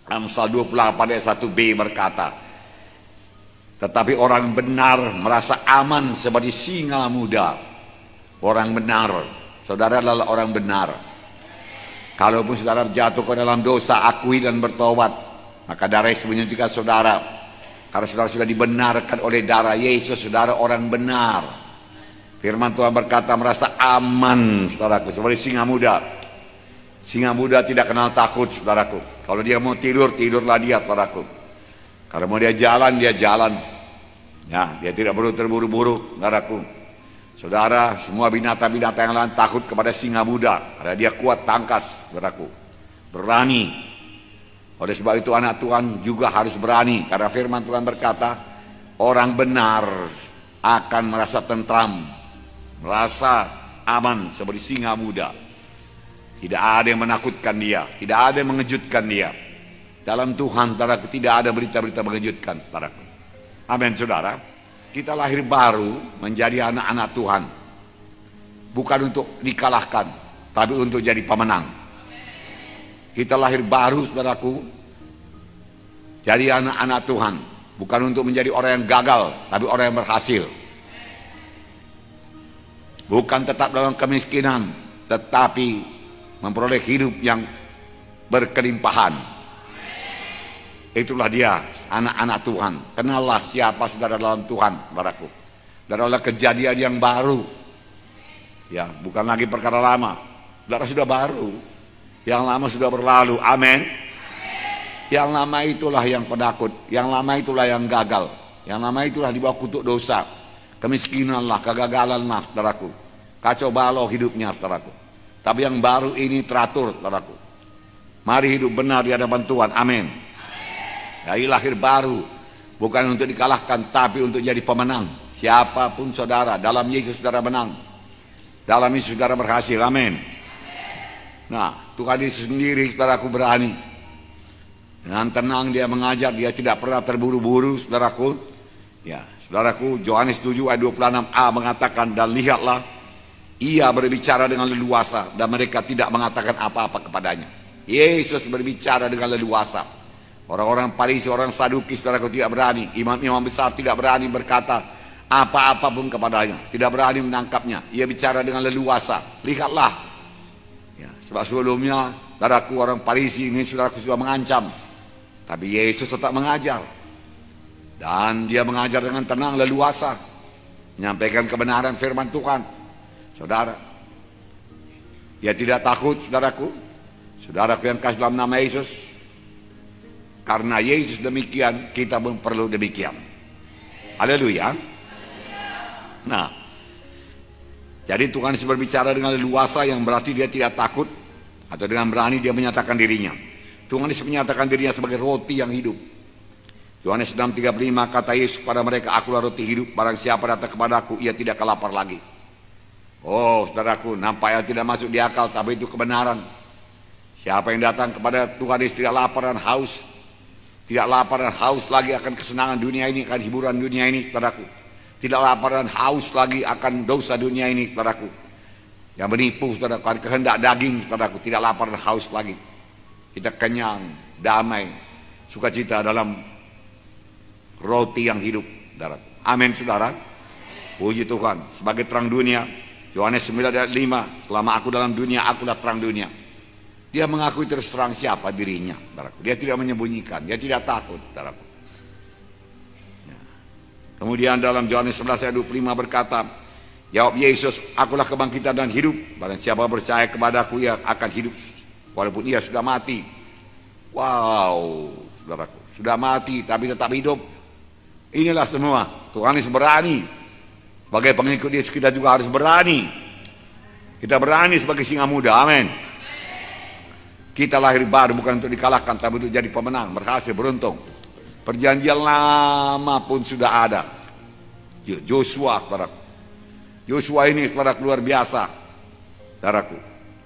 Amsal 28 ayat 1b berkata, tetapi orang benar merasa aman seperti singa muda. Orang benar, saudara adalah orang benar. Kalaupun saudara jatuh ke dalam dosa, akui dan bertobat, maka darah Yesus menyuntikkan saudara. Karena saudara sudah dibenarkan oleh darah Yesus, saudara orang benar. Firman Tuhan berkata merasa aman, saudaraku, seperti singa muda. Singa muda tidak kenal takut, saudaraku. Kalau dia mau tidur, tidurlah dia, saudaraku. Kalau mau dia jalan, dia jalan. Ya, dia tidak perlu terburu-buru, saudaraku. Saudara, semua binatang-binatang yang lain takut kepada singa muda, karena dia kuat tangkas, saudaraku. Berani. Oleh sebab itu anak Tuhan juga harus berani, karena firman Tuhan berkata, orang benar akan merasa tentram, merasa aman seperti singa muda. Tidak ada yang menakutkan dia, tidak ada yang mengejutkan dia. Dalam Tuhan, saudaraku, tidak ada berita-berita mengejutkan, saudaraku. Amin, saudara. Kita lahir baru menjadi anak-anak Tuhan. Bukan untuk dikalahkan, tapi untuk jadi pemenang. Kita lahir baru, saudaraku, jadi anak-anak Tuhan. Bukan untuk menjadi orang yang gagal, tapi orang yang berhasil. Bukan tetap dalam kemiskinan, tetapi memperoleh hidup yang berkelimpahan. Itulah dia, anak-anak Tuhan. Kenallah siapa saudara dalam Tuhan, saudaraku. Dan oleh kejadian yang baru. Ya, bukan lagi perkara lama. Saudara sudah baru. Yang lama sudah berlalu. Amin. Yang lama itulah yang penakut. Yang lama itulah yang gagal. Yang lama itulah di bawah kutuk dosa. Kemiskinanlah, kegagalanlah, saudaraku. Kacau balau hidupnya, saudaraku. Tapi yang baru ini teratur, saudaraku. Mari hidup benar di hadapan Tuhan. Amin. Dari lahir baru, bukan untuk dikalahkan, tapi untuk jadi pemenang. Siapapun saudara, dalam Yesus saudara menang. Dalam Yesus saudara berhasil, amin. Nah, Tuhan Yesus sendiri, saudaraku, berani. Dengan tenang dia mengajar, dia tidak pernah terburu-buru, saudaraku. Ya, saudaraku, Yohanes 7 ayat 26a mengatakan, dan lihatlah, ia berbicara dengan leluasa, dan mereka tidak mengatakan apa-apa kepadanya. Yesus berbicara dengan leluasa. Orang-orang Farisi, orang Saduki, saudaraku, tidak berani. Imam-imam besar tidak berani berkata apa-apa pun kepadanya. Tidak berani menangkapnya. Ia bicara dengan leluasa. Lihatlah. Ya, sebab sebelumnya, saudaraku, orang Farisi ini, saudaraku, sudah mengancam. Tapi Yesus tetap mengajar. Dan dia mengajar dengan tenang, leluasa. Menyampaikan kebenaran firman Tuhan. Saudara. Ia tidak takut, saudaraku. Saudaraku yang kasih dalam nama Yesus. Karena Yesus demikian, kita pun perlu demikian. Haleluya. Nah, jadi Tuhan Yesus berbicara dengan leluasa, yang berarti dia tidak takut, atau dengan berani dia menyatakan dirinya. Tuhan Yesus menyatakan dirinya sebagai roti yang hidup. Yohanes 6:35 kata Yesus pada mereka, akulah roti hidup, barang siapa datang kepadaku, ia tidak lapar lagi. Oh, saudaraku, nampaknya tidak masuk di akal, tapi itu kebenaran. Siapa yang datang kepada Tuhan Yesus tidak lapar dan haus. Tidak lapar dan haus lagi akan kesenangan dunia ini, akan hiburan dunia ini, saudaraku. Tidak lapar dan haus lagi akan dosa dunia ini, saudaraku. Yang menipu, saudaraku, akan kehendak daging, saudaraku. Tidak lapar dan haus lagi. Kita kenyang, damai, sukacita dalam roti yang hidup, saudaraku. Amin, saudara. Puji Tuhan. Sebagai terang dunia, Yohanes 9 ayat 5, selama aku dalam dunia, akulah terang dunia. Dia mengakui terus terang siapa dirinya, saudaraku. Dia tidak menyembunyikan, dia tidak takut, saudaraku. Ya. Kemudian dalam Yohanes 11 ayat 25 berkata, jawab Yesus, akulah kebangkitan dan hidup. Barang siapa percaya kepadaku, ia akan hidup walaupun ia sudah mati. Wow, saudaraku, sudah mati tapi tetap hidup. Inilah semua Tuhan Yesus berani. Sebagai pengikut Yesus kita juga harus berani. Kita berani sebagai singa muda, amin. Kita lahir baru bukan untuk dikalahkan, tapi untuk jadi pemenang, berhasil, beruntung. Perjanjian lama pun sudah ada. Joshua, saudaraku. Joshua ini, saudaraku, luar biasa, saudaraku.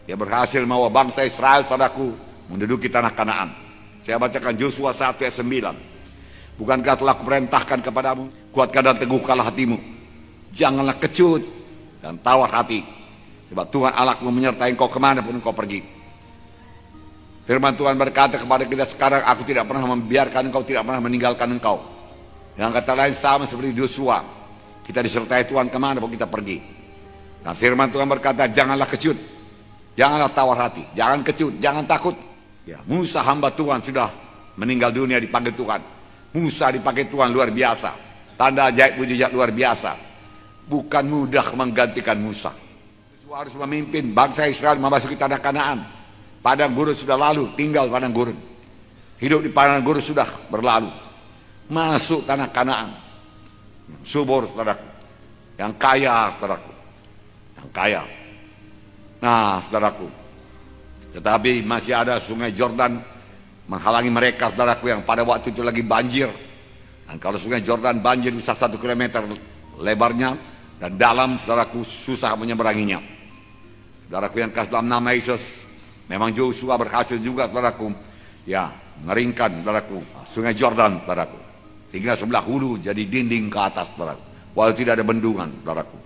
Dia berhasil membawa bangsa Israel, saudaraku, menduduki tanah Kanaan. Saya bacakan Joshua 1 ayat 9. Bukankah telah kuperintahkan kepadamu, kuatkan dan teguhkanlah hatimu. Janganlah kecut dan tawar hati. Sebab Tuhan Allahmu menyertai engkau kemana pun engkau pergi. Firman Tuhan berkata kepada kita sekarang, aku tidak pernah membiarkan engkau, tidak pernah meninggalkan engkau. Yang kata lain sama seperti Yosua, kita disertai Tuhan kemana pun kita pergi. Nah, firman Tuhan berkata, janganlah kecut, janganlah tawar hati, jangan kecut, jangan takut. Ya, Musa hamba Tuhan sudah meninggal dunia, dipanggil Tuhan. Musa dipakai Tuhan luar biasa, tanda ajaib mujizat luar biasa. Bukan mudah menggantikan Musa. Yosua harus memimpin bangsa Israel memasuki tanah Kanaan. Padang gurun sudah lalu, tinggal padang gurun. Hidup di padang gurun sudah berlalu. Masuk tanah Kanaan. Yang subur, saudaraku. Yang kaya, saudaraku. Yang kaya. Nah, saudaraku. Tetapi masih ada sungai Jordan menghalangi mereka, saudaraku, yang pada waktu itu lagi banjir. Dan kalau sungai Jordan banjir bisa 1 kilometer lebarnya. Dan dalam, saudaraku, susah menyeberanginya. Saudaraku yang kasih dalam nama Yesus, memang Yosua berhasil juga, saudaraku, ya, ngeringkan, saudaraku, sungai Jordan, saudaraku. Tinggal sebelah hulu jadi dinding ke atas, saudaraku. Walau tidak ada bendungan, saudaraku.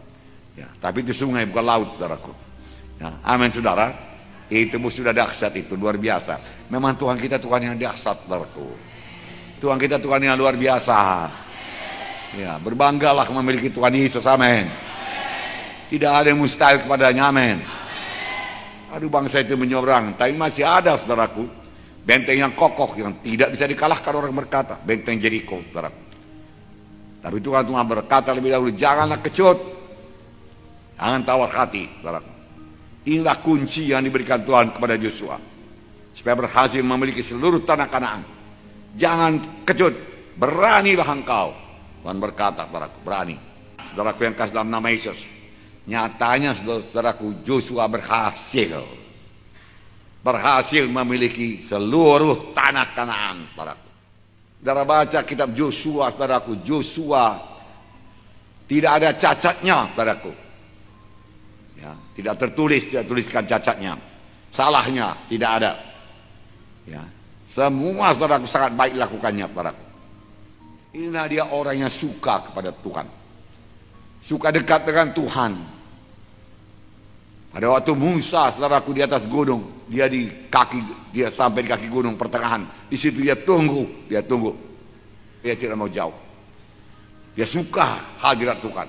Ya, tapi itu sungai bukan laut, saudaraku. Ya, amin, saudara. Itu sudah dahsyat, itu luar biasa. Memang Tuhan kita Tuhan yang dahsyat, saudaraku. Tuhan kita Tuhan yang luar biasa. Ya, berbanggalah memiliki Tuhan Yesus, amin. Tidak ada yang mustahil kepadanya, amin. Aduh, bangsa itu menyeberang, tapi masih ada, saudaraku, benteng yang kokoh yang tidak bisa dikalahkan. Orang berkata benteng Jericho, saudaraku. Tapi Tuhan berkata lebih dahulu, janganlah kecut, jangan tawar hati, saudaraku. Inilah kunci yang diberikan Tuhan kepada Yosua supaya berhasil memiliki seluruh tanah Kanaan. Jangan kecut, beranilah engkau. Tuhan berkata, saudaraku, berani. Saudaraku yang kasih dalam nama Yesus, nyatanya, saudaraku, Yosua berhasil memiliki seluruh tanah Kanaan, saudaraku. Saudara baca kitab Yosua, saudaraku, Yosua tidak ada cacatnya, saudaraku. Ya, tidak tuliskan cacatnya, salahnya tidak ada. Ya, semua, saudaraku, sangat baik lakukannya, saudaraku. Inilah dia orang yang suka kepada Tuhan, suka dekat dengan Tuhan. Pada waktu Musa, saudaraku, di atas gunung, dia sampai di kaki gunung pertengahan. Di situ dia tunggu. Dia tidak mau jauh. Dia suka hadirat Tuhan,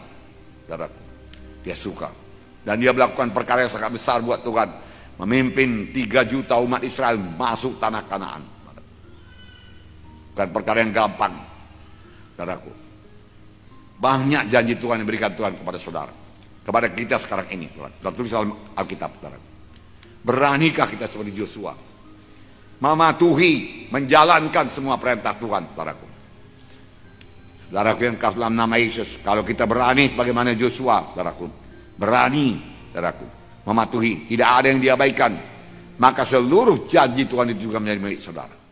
saudaraku. Dia suka. Dan dia melakukan perkara yang sangat besar buat Tuhan, memimpin 3 juta umat Israel masuk tanah Kanaan. Bukan perkara yang gampang, saudaraku. Banyak janji Tuhan yang diberikan Tuhan kepada saudara, kepada kita sekarang ini, tertulis dalam Alkitab, saudaraku. Beranikah kita seperti Yosua, mematuhi, menjalankan semua perintah Tuhan, saudaraku. Saudaraku yang kasih dalam nama Yesus, kalau kita berani sebagaimana Yosua, saudaraku, berani, saudaraku, mematuhi, tidak ada yang diabaikan, maka seluruh janji Tuhan itu juga menjadi milik saudara.